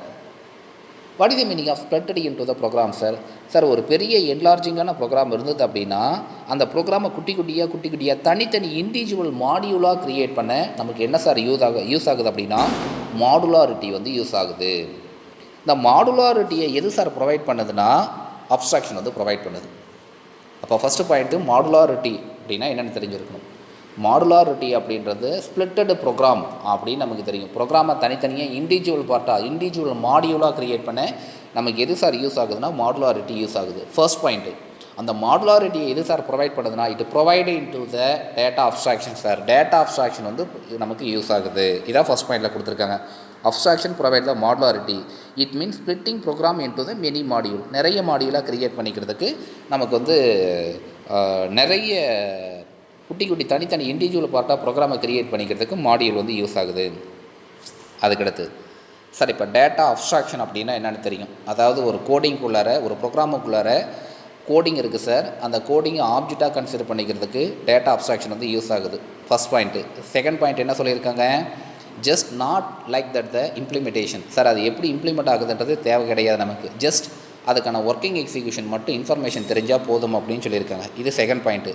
What is the meaning of splitted into the program, sir? Sir ஒரு பெரிய என்லார்ஜிங்கான ப்ரோக்ராம் இருந்தது அப்படின்னா அந்த ப்ரோக்ராமை குட்டி குட்டியாக தனித்தனி இண்டிவிஜுவல் மாடியூலாக க்ரியேட் பண்ண நமக்கு என்ன சார் யூஸ் ஆகுது அப்படின்னா மாடுலாரிட்டி வந்து யூஸ் ஆகுது. இந்த மாடுலாரிட்டியை எது சார் ப்ரொவைட் பண்ணுதுன்னா அப்ஸ்ட்ராக்ஷன் வந்து ப்ரொவைட் பண்ணுது. அப்போ ஃபஸ்ட்டு பாயிண்ட்டு மாடுலாரிட்டி அப்படின்னா என்னென்னு தெரிஞ்சிருக்கணும். மாடுலாரிட்டி அப்படின்றது ஸ்ப்ளிட்டட் ப்ரோக்ராம் அப்படின்னு நமக்கு தெரியும். ப்ரோக்ராமை தனித்தனியாக இண்டிவிஜுவல் மாடியூலாக க்ரியேட் பண்ண நமக்கு எது சார் யூஸ் ஆகுதுன்னா மாடுலாரிட்டி யூஸ் ஆகுது. ஃபர்ஸ்ட் பாயிண்ட்டு, அந்த மாடுலாரிட்டியை எது சார் ப்ரொவைட் பண்ணுதுன்னா it provide into the data abstraction sir. Data abstraction வந்து நமக்கு யூஸ் ஆகுது. இதான் ஃபர்ஸ்ட் பாயிண்டில் கொடுத்துருக்காங்க. Abstraction provide the modularity. It means splitting program into the many module. நிறைய மாடியூலாக க்ரியேட் பண்ணிக்கிறதுக்கு நமக்கு வந்து நிறைய குட்டி தனித்தனி இண்டிவிஜுவல் பார்ட்டாக ப்ரோக்ராமை க்ரியேட் பண்ணிக்கிறதுக்கு மாடியூல் வந்து யூஸ் ஆகுது. அதுக்கடுத்து சார் இப்போ டேட்டா அப்ஸ்ட்ராக்ஷன் அப்படின்னா என்னென்னு தெரியும். அதாவது ஒரு கோடிங்குள்ளார, ஒரு ப்ரோக்ராமுக்குள்ளார கோடிங் இருக்குது சார், அந்த கோடிங்கை ஆப்ஜெக்டாக கன்சிடர் பண்ணிக்கிறதுக்கு டேட்டா அப்ஸ்ட்ராக்ஷன் வந்து யூஸ் ஆகுது. First point. செகண்ட் பாயிண்ட் என்ன சொல்லியிருக்காங்க, just not like that the implementation. Sir அது எப்படி இம்ப்ளிமெண்ட் ஆகுதுன்றது தேவை கிடையாது நமக்கு, ஜஸ்ட் அதுக்கான ஒர்க்கிங் எக்ஸிக்யூஷன் மட்டும் இன்ஃபர்மேஷன் தெரிஞ்சால் போதும் அப்படின்னு சொல்லியிருக்காங்க. இது செகண்ட் பாயிண்ட்டு.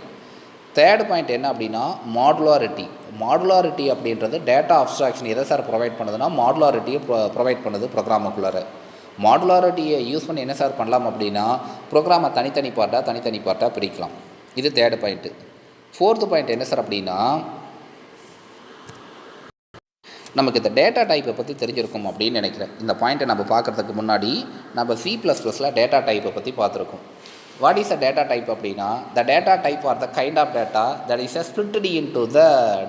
தேர்ட் பாயிண்ட் என்ன அப்படின்னா மாடுலாரிட்டி அப்படின்றது டேட்டா அப்ஸ்ட்ராக்ஷன் எதை சார் ப்ரொவைட் பண்ணுதுன்னா மாடுலாரிட்டியை ப்ரொவைட் பண்ணுது ப்ரோக்ராமுக்குள்ளார. மாடுலாரிட்டியை யூஸ் பண்ணி என்ன சார் பண்ணலாம் அப்படின்னா ப்ரோக்ராமை தனித்தனி பார்ட்டாக பிரிக்கலாம். இது தேர்ட் பாயிண்ட்டு. ஃபோர்த்து பாயிண்ட் என்ன சார் அப்படின்னா நமக்கு இந்த டேட்டா டைப்பை பற்றி தெரிஞ்சிருக்கும் அப்படின்னு நினைக்கிறேன். இந்த பாயிண்ட்டை நம்ம பார்க்குறதுக்கு முன்னாடி நம்ம C++ல் டேட்டா டைப்பை பற்றி பார்த்துருக்கோம். What is a data type அப்படின்னா the data type are the kind of data that is splitted into the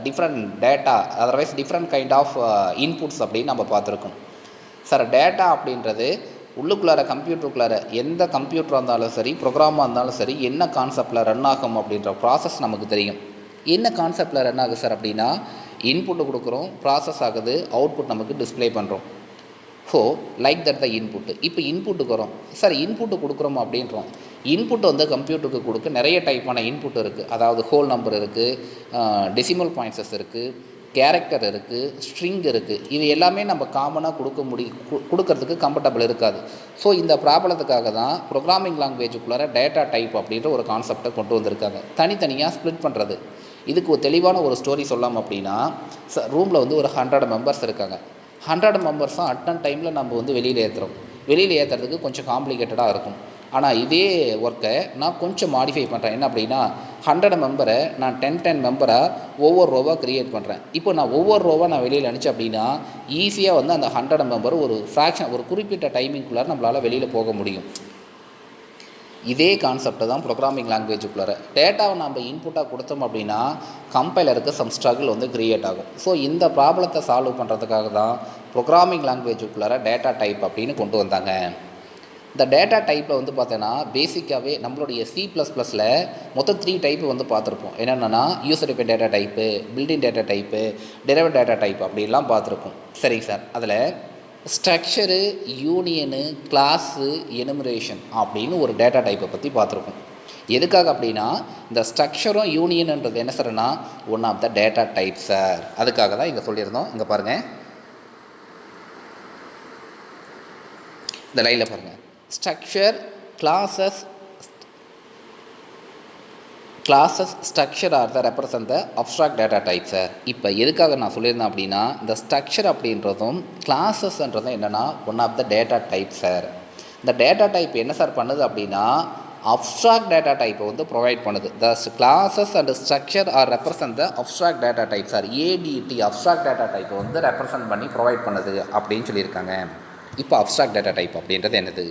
different data, otherwise different kind of inputs அப்படின்னு நம்ம பார்த்துருக்கோம். சார் டேட்டா அப்படின்றது உள்ளுக்குள்ளார கம்ப்யூட்டருக்குள்ளார எந்த கம்ப்யூட்டராக இருந்தாலும் சரி, ப்ரோக்ராமாக இருந்தாலும் சரி, என்ன கான்செப்டில் ரன் ஆகும் அப்படின்ற ப்ராசஸ் நமக்கு தெரியும். என்ன கான்செப்டில் ரன் ஆகுது சார் அப்படின்னா இன்புட்டு கொடுக்குறோம், ப்ராசஸ் ஆகுது, அவுட்புட் நமக்கு டிஸ்பிளே பண்ணுறோம். Like that the input. இப்போ இன்புட்டுக்கு வரோம் சார், இன்புட்டு கொடுக்குறோம் அப்படின்றோம். இன்புட் வந்து கம்ப்யூட்டருக்கு கொடுக்க நிறைய டைப்பான இன்புட் இருக்குது. அதாவது ஹோல் நம்பர் இருக்குது, டெசிமல் பாயிண்ட்ஸஸ் இருக்குது, கேரக்டர் இருக்குது, ஸ்ட்ரிங் இருக்குது. இது எல்லாமே நம்ம காமனாக கொடுக்கறதுக்கு கம்ஃபர்டபுள் இருக்காது. ஸோ இந்த ப்ராப்ளத்துக்காக தான் ப்ரோக்ராமிங் லாங்குவேஜுக்குள்ளார டேட்டா டைப் அப்படின்ற ஒரு கான்செப்டை கொண்டு வந்திருக்காங்க. தனித்தனியாக ஸ்ப்ளிட் பண்ணுறது. இதுக்கு ஒரு தெளிவான ஒரு ஸ்டோரி சொல்லாமல் அப்படின்னா, ரூமில் வந்து ஒரு 100 மெம்பர்ஸ் இருக்காங்க. 100 மெம்பர்ஸும் அட் டைமில் நம்ம வந்து வெளியில் ஏற்றுறோம். வெளியில் ஏற்றுறதுக்கு கொஞ்சம் காம்ப்ளிகேட்டடாக இருக்கும். ஆனால் இதே ஒர்க்கை நான் கொஞ்சம் மாடிஃபை பண்ணுறேன். என்ன அப்படின்னா, 100 மெம்பரை நான் 10 மெம்பராக ஒவ்வொரு ரோவாக க்ரியேட் பண்ணுறேன். இப்போ நான் ஒவ்வொரு ரோவாக நான் வெளியில் அனுப்பிச்சேன் அப்படின்னா ஈஸியாக வந்து அந்த 100 மெம்பர் ஒரு ஃப்ராக்ஷன், ஒரு குறிப்பிட்ட டைமிங்குள்ளார நம்மளால் வெளியில் போக முடியும். இதே கான்செப்டை தான் ப்ரோக்ராமிங் லாங்குவேஜுக்குள்ளார டேட்டாவை நம்ம இன்புட்டாக கொடுத்தோம் அப்படின்னா கம்பைலருக்கு சம் ஸ்ட்ரகிள் வந்து க்ரியேட் ஆகும். ஸோ இந்த ப்ராப்ளத்தை சால்வ் பண்ணுறதுக்காக தான் ப்ரோக்ராமிங் லாங்குவேஜுக்குள்ளார டேட்டா டைப் அப்படின்னு கொண்டு வந்தாங்க. இந்த டேட்டா டைப்பில் வந்து பார்த்தோன்னா பேசிக்காகவே நம்மளுடைய C++ல் மொத்தம் 3 டைப்பு வந்து பார்த்துருப்போம். என்னென்னா user defined data type, building data type, derived data type அப்படிலாம் பார்த்துருப்போம். சரிங்க சார். அதில் ஸ்ட்ரக்சரு, யூனியனு, கிளாஸு, எனுமரேஷன் அப்படின்னு ஒரு டேட்டா டைப்பை பற்றி பார்த்துருக்கோம். எதுக்காக அப்படின்னா இந்த ஸ்ட்ரக்சரும் யூனியன்ன்றது என்ன சார்னா one of the data type sir. அதுக்காக தான் இங்கே சொல்லியிருந்தோம். இங்கே பாருங்கள், இந்த லைனில் பாருங்கள், structure, classes, structure are the represent the abstract data type sir. இப்போ எதுக்காக நான் சொல்லியிருந்தேன் அப்படின்னா இந்த ஸ்ட்ரக்சர் அப்படின்றதும் கிளாஸஸ்ன்றதும் என்னென்னா one of the data type sir. இந்த டேட்டா டைப் என்ன சார் பண்ணுது அப்படின்னா அப்ஸ்ட்ராக்ட் டேட்டா டைப்பை வந்து ப்ரொவைட் பண்ணுது. The classes and structure are represent the abstract data type sir. ADT abstract data டைப்பை வந்து ரெப்ரசன்ட் பண்ணி ப்ரொவைட் பண்ணுது அப்படின்னு சொல்லியிருக்காங்க. இப்போ அப்ஸ்ட்ராக்ட் டேட்டா டைப் அப்படின்றது என்னது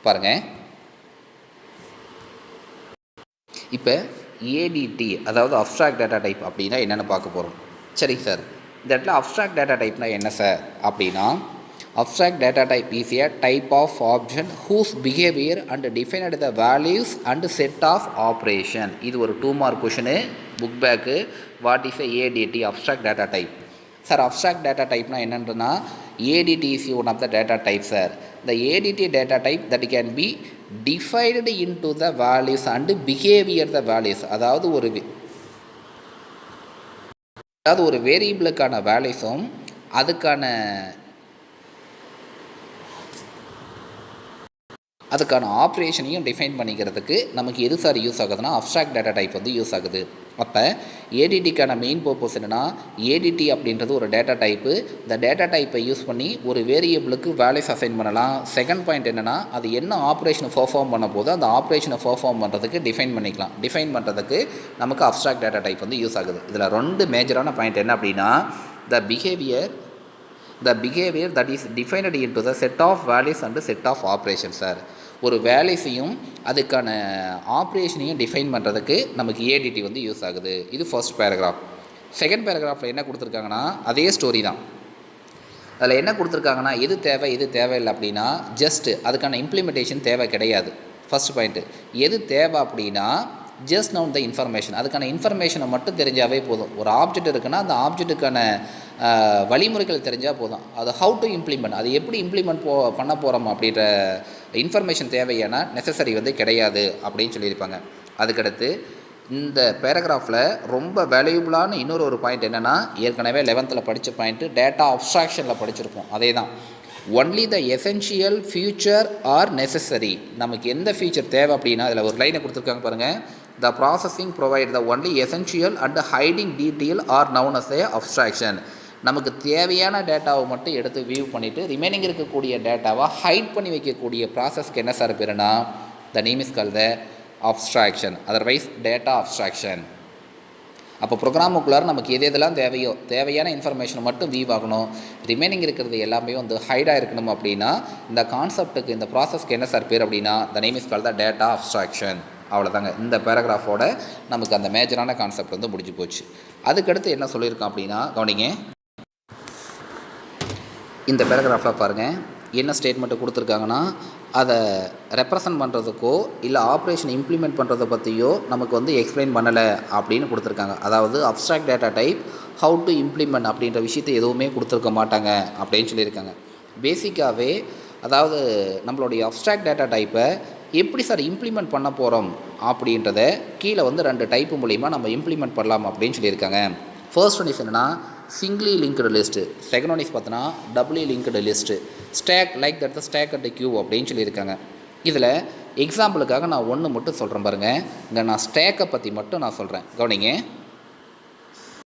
பாருங்கள். இப்போ ADT அதாவது அப்ஸ்ட்ராக்ட் டேட்டா டைப் அப்படின்னா என்னென்னு பார்க்க போகிறோம். சரிங்க சார். இந்த இடத்துல அப்ஸ்ட்ராக்ட் டேட்டா டைப்னா என்ன சார் அப்படின்னா abstract data type is a type of option whose behaviour and defined the values and set of operation. இது ஒரு 2 mark question book back. What is ADT abstract data type sir? Abstract data டைப்னா என்னன்றனா ADT is one of the data types sir. The ADT data type that can be divided into the values and behavior the values. அதாவது ஒரு வேரியபிளுக்கான வேல்யூஸும் அதுக்கான ஆப்ரேஷனையும் define பண்ணிக்கிறதுக்கு நமக்கு எது sir use ஆகுதுன்னா abstract data type வந்து யூஸ் ஆகுது. அப்போ ADTக்கான மெயின் பர்பஸ் என்னென்னா ADT அப்படின்றது ஒரு டேட்டா டைப்பு. இந்த டேட்டா டைப்பை யூஸ் பண்ணி ஒரு வேரியபிளுக்கு வேல்யூஸ் அசைன் பண்ணலாம். செகண்ட் பாயிண்ட் என்னென்னா அது என்ன ஆப்ரேஷனை பெர்ஃபார்ம் பண்ண போது அந்த ஆப்ரேஷனை பெர்ஃபார்ம் பண்ணுறதுக்கு டிஃபைன் பண்ணிக்கலாம். டிஃபைன் பண்ணுறதுக்கு நமக்கு அப்ஸ்ட்ராக்ட் டேட்டா டைப் வந்து யூஸ் ஆகுது. இதில் 2 மேஜரான பாயிண்ட் என்ன அப்படின்னா the behavior that is defined into the set of values and set of operations sir. ஒரு வேல்யூஸையும் அதுக்கான ஆப்ரேஷனையும் டிஃபைன் பண்ணுறதுக்கு நமக்கு ADT வந்து யூஸ் ஆகுது. இது ஃபர்ஸ்ட் பேராகிராஃப். செகண்ட் பேராகிராஃபில் என்ன கொடுத்துருக்காங்கன்னா அதே ஸ்டோரி தான். அதில் என்ன கொடுத்துருக்காங்கன்னா எது தேவை எது தேவையில்லை அப்படின்னா ஜஸ்ட்டு அதுக்கான இம்ப்ளிமெண்டேஷன் தேவை கிடையாது. First point. எது தேவை அப்படின்னா ஜஸ்ட் நவுன் த இன்ஃபர்மேஷன். அதுக்கான இன்ஃபர்மேஷனை மட்டும் தெரிஞ்சாவே போதும். ஒரு ஆப்ஜெக்ட் இருக்குன்னா அந்த ஆப்ஜெக்ட்டுக்கான வழிமுறைகள் தெரிஞ்சால் போதும். அது ஹவு டு இம்ப்ளிமெண்ட், அது எப்படி இம்ப்ளிமெண்ட் பண்ண போகிறோம் அப்படின்ற இன்ஃபர்மேஷன் தேவையான நெசசரி வந்து கிடையாது அப்படின்னு சொல்லியிருப்பாங்க. அதுக்கடுத்து இந்த பேராகிராஃபில் ரொம்ப வேல்யூபிளான இன்னொரு பாயிண்ட் என்னென்னா ஏற்கனவே 11th படித்த பாயிண்ட்டு டேட்டா அப்ஸ்ட்ராக்ஷனில் படிச்சிருப்போம். அதே தான் only the essential future R necessary. நமக்கு எந்த ஃபியூச்சர் தேவை அப்படின்னா அதில் ஒரு லைனை கொடுத்துருக்காங்க பாருங்கள். The processing provide the only essential and hiding detail are known as a abstraction. நமக்கு தேவையான டேட்டாவை மட்டும் எடுத்து வியூ பண்ணிவிட்டு ரிமைனிங் இருக்கக்கூடிய டேட்டாவை ஹைட் பண்ணி வைக்கக்கூடிய ப்ராசஸ்க்கு என்ன சார் பேருனா the name is call the abstraction, otherwise data abstraction. அப்போ ப்ரோக்ராமுக்குள்ளார நமக்கு எதெல்லாம் தேவையான இன்ஃபர்மேஷனை மட்டும் வியூ ஆகணும், ரிமைனிங் இருக்கிறது எல்லாமே வந்து ஹைடாக இருக்கணும். அப்படின்னா இந்த கான்செப்ட்டுக்கு இந்த ப்ராசஸ்க்கு என்ன சார் பேர் அப்படின்னா த name is call the data abstraction. அவ்வளோதாங்க. இந்த பேராகிராஃபோட நமக்கு அந்த மேஜரான கான்செப்ட் வந்து முடிஞ்சு போச்சு. அதுக்கடுத்து என்ன சொல்லியிருக்கான் அப்படின்னா கவனிங்க. இந்த பேராகிராஃபில் பாருங்கள் என்ன ஸ்டேட்மெண்ட்டை கொடுத்துருக்காங்கன்னா அதை ரெப்ரசன்ட் பண்ணுறதுக்கோ இல்லை ஆப்ரேஷன் இம்ப்ளிமெண்ட் பண்ணுறதை பற்றியோ நமக்கு வந்து எக்ஸ்பிளைன் பண்ணலை அப்படின்னு கொடுத்துருக்காங்க. அதாவது abstract data type how to implement அப்படின்ற விஷயத்தை எதுவுமே கொடுத்துருக்க மாட்டாங்க அப்படின்னு சொல்லியிருக்காங்க. பேசிக்காகவே அதாவது நம்மளுடைய அப்ஸ்ட்ராக்ட் டேட்டா டைப்பை எப்படி சார் இம்ப்ளிமெண்ட் பண்ண போகிறோம் அப்படின்றத கீழே வந்து 2 டைப்பு மூலிமா நம்ம இம்ப்ளிமெண்ட் பண்ணலாம் அப்படின்னு சொல்லியிருக்காங்க. ஃபர்ஸ்ட் ஒன் இஸ் என்னென்னா singly linked list, second one is பார்த்தோன்னா doubly linked list, stack like that the stack at queue அப்படின்னு சொல்லியிருக்காங்க. இதில் எக்ஸாம்பிளுக்காக நான் ஒன்று மட்டும் சொல்கிறேன் பாருங்கள். இங்கே நான் ஸ்டாக்கை பற்றி மட்டும் நான் சொல்கிறேன், கவனிங்க.